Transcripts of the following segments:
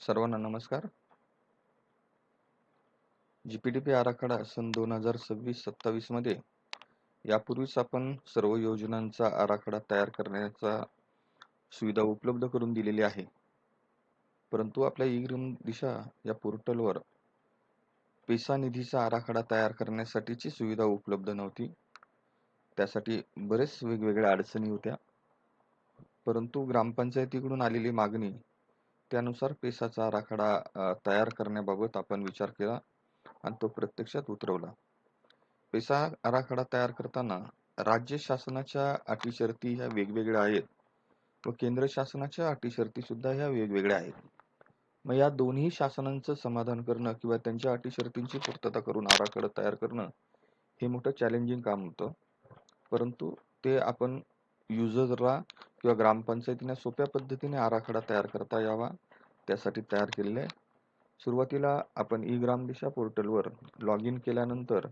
सर्वांना नमस्कार. जीपीडीपी आराखडा सन 2026-27 मध्ये यापूर्वीच आपण सर्व योजनांचा आराखडा तयार करण्याचा सुविधा उपलब्ध करून दिलेली आहे. परंतु आपल्या ई-ग्राम दिशा या पोर्टलवर पेसा निधीचा आराखडा तयार करण्यासाठीची सुविधा उपलब्ध नव्हती. त्यासाठी बरेच वेगवेगळ्या अडचणी होत्या. परंतु ग्रामपंचायतीकडून आलेली मागणी त्यानुसार पेसाचा आराखडा तयार करण्याबाबत आपण विचार केला आणि तो प्रत्यक्षात उतरवला. पेसा आराखडा तयार करताना राज्य शासनाच्या अटी शर्ती ह्या वेगवेगळ्या आहेत व केंद्र शासनाच्या अटी शर्ती सुद्धा ह्या वेगवेगळ्या आहेत. मग या दोन्ही शासनांचं समाधान करणं किंवा त्यांच्या अटी शर्तींची पूर्तता करून आराखडा तयार करणं हे मोठं चॅलेंजिंग काम होतं. परंतु ते आपण युजरला किंवा ग्रामपंचायतीने सोप्या पद्धतीने आराखडा तयार करता यावा त्यासाठी तयार केलेले आहे. सुरुवातीला आपण ई ग्राम दिशा पोर्टलवर लॉग इन केल्यानंतर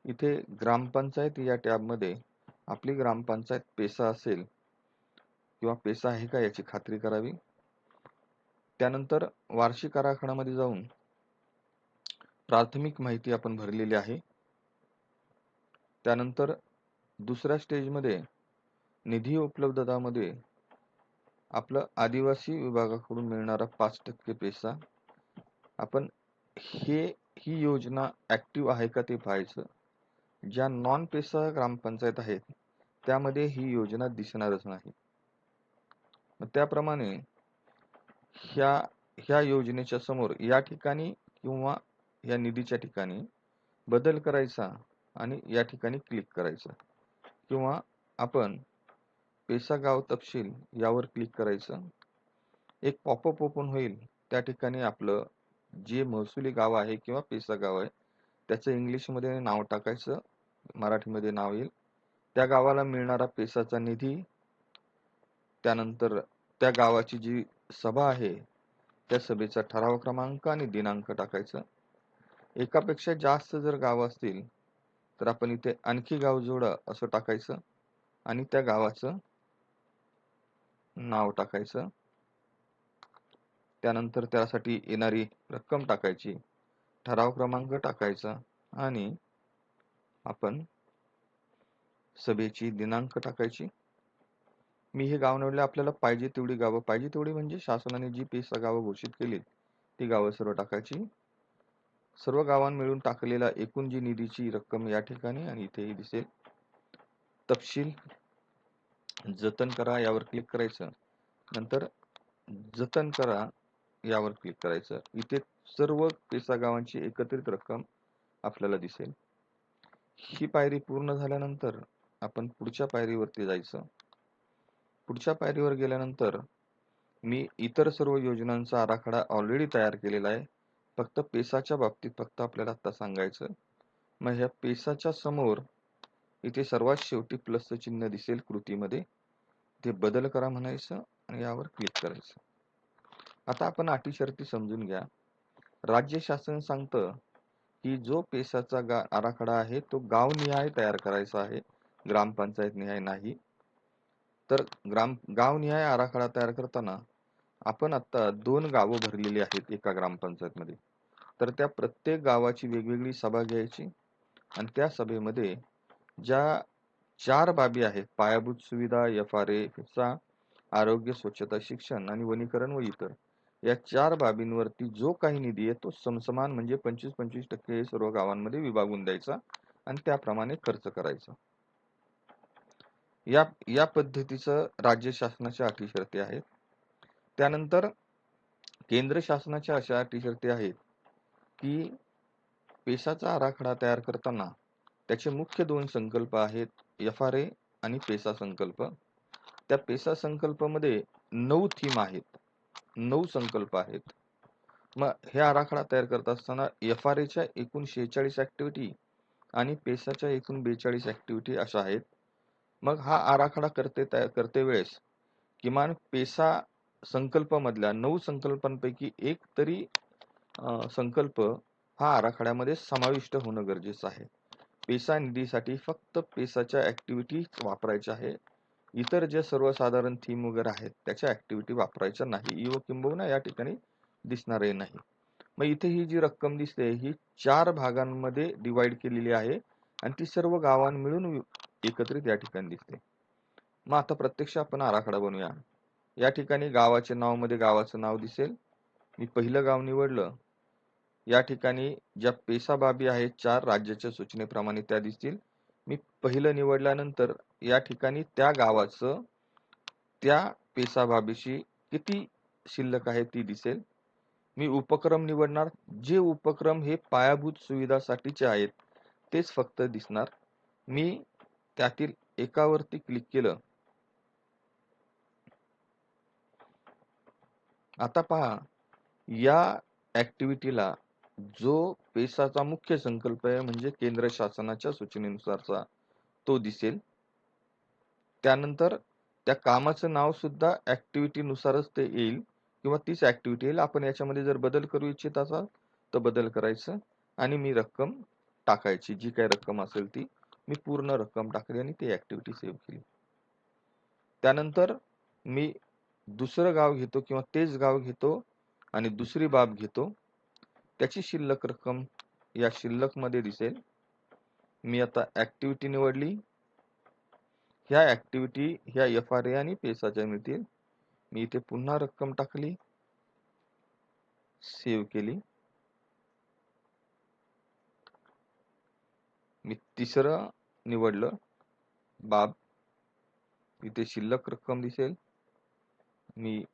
इथे ग्रामपंचायत या टॅबमध्ये आपली ग्रामपंचायत पेसा असेल किंवा पेसा आहे का याची खात्री करावी. त्यानंतर वार्षिक आराखड्यामध्ये जाऊन प्राथमिक माहिती आपण भरलेली आहे. त्यानंतर दुसऱ्या स्टेजमध्ये निधी उपलब्धतामध्ये आपलं आदिवासी विभागाकडून मिळणारा 5% पेसा आपण ही योजना ऍक्टिव्ह आहे का ते पाहायचं. ज्या नॉन पेसा ग्रामपंचायत आहेत त्यामध्ये ही योजना दिसणारच नाही. त्याप्रमाणे ह्या योजनेच्या समोर या ठिकाणी किंवा या निधीच्या ठिकाणी बदल करायचा आणि या ठिकाणी क्लिक करायचं किंवा आपण पेसा गाव तपशील यावर क्लिक करायचं. एक पॉपअप ओपन होईल. त्या ठिकाणी आपलं जे महसुली गाव आहे किंवा पेसा गाव आहे त्याचं इंग्लिशमध्ये नाव टाकायचं, मराठीमध्ये नाव येईल. त्या गावाला मिळणारा पेसाचा निधी, त्यानंतर त्या गावाची जी सभा आहे त्या सभेचा ठराव क्रमांक आणि दिनांक टाकायचं. एकापेक्षा जास्त जर गाव असतील तर आपण इथे आणखी गाव जोडा असं टाकायचं आणि त्या गावाचं नाव टाकायचं. त्यानंतर त्यासाठी येणारी रक्कम टाकायची, ठराव क्रमांक टाकायचा आणि आपण सभेची दिनांक टाकायची. मी हे गाव निवडले. आपल्याला पाहिजे तेवढी गावं, पाहिजे तेवढी म्हणजे शासनाने जी पेसा गावं घोषित केली ती गावं सर्व टाकायची. सर्व गावांना मिळून टाकलेला एकूण जी निधीची रक्कम या ठिकाणी आणि इथेही दिसेल. तपशील जतन करा यावर क्लिक करायचं. नंतर जतन करा यावर क्लिक करायचं. इथे सर्व पेसा गावांची एकत्रित रक्कम आपल्याला दिसेल. ही पायरी पूर्ण झाल्यानंतर आपण पुढच्या पायरीवरती जायचं. पुढच्या पायरीवर गेल्यानंतर मी इतर सर्व योजनांचा आराखडा ऑलरेडी तयार केलेला आहे. फक्त पेसाच्या बाबतीत फक्त आपल्याला आता सांगायचं. मग ह्या पेसाच्या समोर इथे सर्वात शेवटी प्लसचं चिन्ह दिसेल कृतीमध्ये, ते बदल करा म्हणायचं आणि यावर क्लिक करायचं. आता आपण अटी शर्ती समजून घ्या. राज्य शासन सांगतं की जो पेसाचा आराखडा आहे तो गावनिहाय तयार करायचा आहे, ग्रामपंचायत निहाय नाही. तर गावनिहाय आराखडा तयार करताना आपण आता 2 गावं भरलेली आहेत एका ग्रामपंचायत मध्ये. तर त्या प्रत्येक गावाची वेगवेगळी सभा घ्यायची आणि त्या सभेमध्ये ज्या 4 बाबी आहेत, पायाभूत सुविधा, FRA चा, आरोग्य, स्वच्छता, शिक्षण आणि वनीकरण व इतर, या 4 बाबींवरती जो काही निधी आहे तो समसमान म्हणजे 25-25% सर्व गावांमध्ये विभागून द्यायचा आणि त्याप्रमाणे खर्च करायचा. या पद्धतीचं राज्य शासनाच्या अटी शर्ती आहेत. त्यानंतर केंद्र शासनाच्या अशा अटी शर्ती आहेत की पेसाचा आराखडा तयार करताना त्याचे मुख्य 2 संकल्प आहेत, FRA आणि पेसा संकल्प. त्या पेसा संकल्पामध्ये 9 थीम आहेत, 9 संकल्प आहेत. मग हे आराखडा तयार करत असताना FRA च्या एकूण 46 ऍक्टिव्हिटी आणि पेसाच्या एकूण 42 ऍक्टिव्हिटी अशा आहेत. मग हा आराखडा करते वेळेस किमान पेसा संकल्पामधल्या 9 संकल्पांपैकी एक तरी संकल्प हा आराखड्यामध्ये समाविष्ट होणं गरजेचं आहे. पेसा निधीसाठी फक्त पेसाच्या ऍक्टिव्हिटी वापरायच्या आहे. इतर जे सर्वसाधारण थीम वगैरे आहेत त्याच्या ऍक्टिव्हिटी वापरायच्या नाही. किंबहुना या ठिकाणी दिसणारही नाही. मग इथे ही जी रक्कम दिसते ही 4 भागांमध्ये डिवाइड केलेली आहे आणि ती सर्व गावां मिळून एकत्रित या ठिकाणी दिसते. मग आता प्रत्यक्ष आपण आराखडा बनवूया. या ठिकाणी गावाच्या नाव मध्ये गावाचं नाव दिसेल. मी पहिलं गाव निवडलं. या ठिकाणी ज्या पेसा बाबी आहेत 4 राज्याच्या सूचनेप्रमाणे त्या दिसतील. मी पहिलं निवडल्यानंतर या ठिकाणी त्या गावाचं त्या पेसा बाबीशी किती शिल्लक आहे ती दिसेल. मी उपक्रम निवडणार. जे उपक्रम हे पायाभूत सुविधासाठीचे आहेत तेच फक्त दिसणार. मी त्यातील एकावरती क्लिक केलं. आता पहा, या ऍक्टिव्हिटीला जो पेसाचा मुख्य संकल्प आहे म्हणजे केंद्र शासनाच्या सूचनेनुसारचा तो दिसेल. त्यानंतर त्या कामाचं नाव सुद्धा ऍक्टिव्हिटी नुसारच ते येईल किंवा तीच ऍक्टिव्हिटी येईल. आपण याच्यामध्ये जर बदल करू इच्छित असाल तर बदल करायचं आणि मी रक्कम टाकायची. जी काही रक्कम असेल ती मी पूर्ण रक्कम टाकली आणि ती ऍक्टिव्हिटी सेव्ह केली. त्यानंतर मी दुसरं गाव घेतो किंवा तेच गाव घेतो आणि दुसरी बाब घेतो. त्याची शिल्लक रक्कम या शिल्लक मध्ये दिसेल. मी आता ऍक्टिव्हिटी निवडली. ह्या ऍक्टिव्हिटी ह्या FRA आणि पेसाच्या मिळतील. मी इथे पुन्हा रक्कम टाकली, सेव्ह केली. मी तिसरं निवडलं बाब. इथे शिल्लक रक्कम दिसेल. मी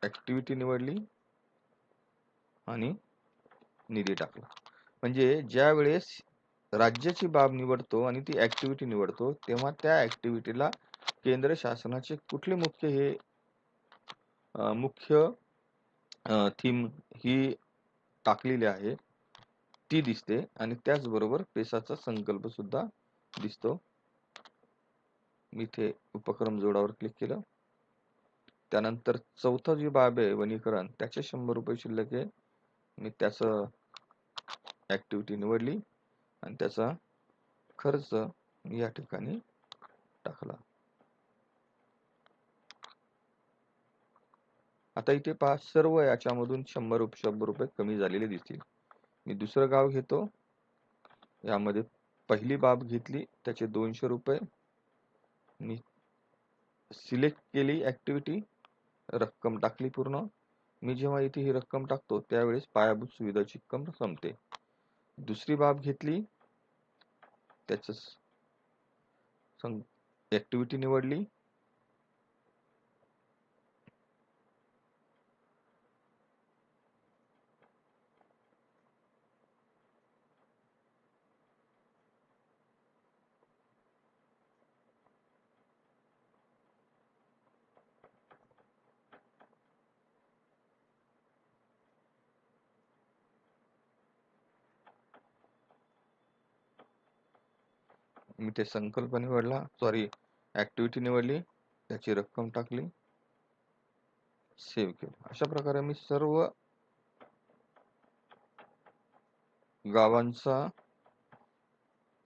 ऍक्टिव्हिटी निवडली आणि निधी टाकला. म्हणजे ज्या वेळेस राज्याची बाब निवडतो आणि ती ऍक्टिव्हिटी निवडतो तेव्हा त्या ऍक्टिव्हिटीला केंद्र शासनाचे कुठले मुख्य थीम ही टाकलेली आहे ती दिसते आणि त्याचबरोबर पेसाचा संकल्प सुद्धा दिसतो. मी इथे उपक्रम जोडावर क्लिक केलं. त्यानंतर चौथा जी बाब आहे वनीकरण त्याचे 100 रुपये शिल्लक आहे. मी त्याचं ऍक्टिव्हिटी निवडली आणि त्याचा खर्च मी या ठिकाणी टाकला. आता इथे पहा, सर्व याच्यामधून 100 रुपये कमी झालेले दिसतील. मी दुसरं गाव घेतो. यामध्ये पहिली बाब घेतली त्याचे 200 रुपये. मी सिलेक्ट केली ऍक्टिव्हिटी, रक्कम टाकली पूर्ण. मी जेव्हा इथे ही रक्कम टाकतो त्यावेळेस पायाभूत सुविधाची रक्कम संपते. दुसरी बाब घेतली, त्याच ऍक्टिव्हिटी निवडली. मी ते संकल्प निवडला, सॉरी ऍक्टिव्हिटी निवडली, त्याची रक्कम टाकली, सेव्ह केली. अशा प्रकारे मी सर्व गावांचा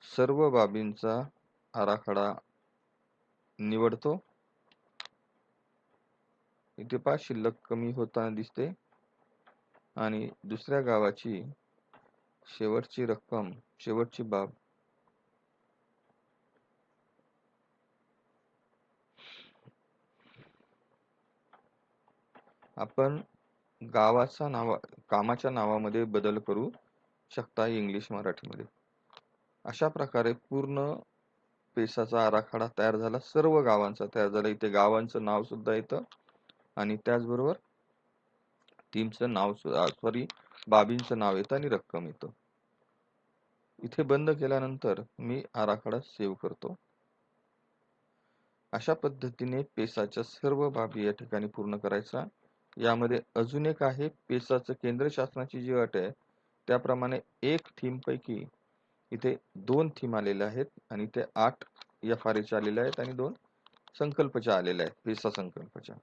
सर्व बाबींचा आराखडा निवडतो. इथे 5 शिल्लक कमी होताना दिसते आणि दुसऱ्या गावाची शेवटची रक्कम, शेवटची बाब आपण कामाच्या नावामध्ये बदल करू शकता इंग्लिश मराठीमध्ये. अशा प्रकारे पूर्ण पेसाचा आराखडा तयार झाला. सर्व गावांचा तयार झाला. इथे गावांचं नाव सुद्धा येतं आणि त्याचबरोबर टीमचं नाव, सॉरी बाबींचं नाव येतं आणि रक्कम येतं. इथे बंद केल्यानंतर मी आराखडा सेव्ह करतो. अशा पद्धतीने पेसाच्या सर्व बाबी या ठिकाणी पूर्ण करायचा. यामध्ये अजून एक आहे, पेसाचं केंद्र शासनाची जी अट आहे त्याप्रमाणे एक थीम पैकी इथे 2 थीम आलेले आहेत आणि ते 8 FRA आलेले आहेत आणि 2 संकल्पच्या आलेल्या आहेत, पेसा संकल्पच्या.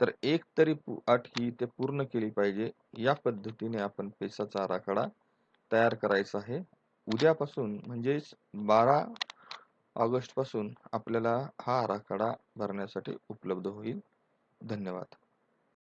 तर एक तरी अट ही ते पूर्ण केली पाहिजे. या पद्धतीने आपण पेसाचा आराखडा तयार करायचा आहे. उद्यापासून म्हणजेच 12 ऑगस्ट पासून आपल्याला हा आराखडा भरण्यासाठी उपलब्ध होईल. धन्यवाद.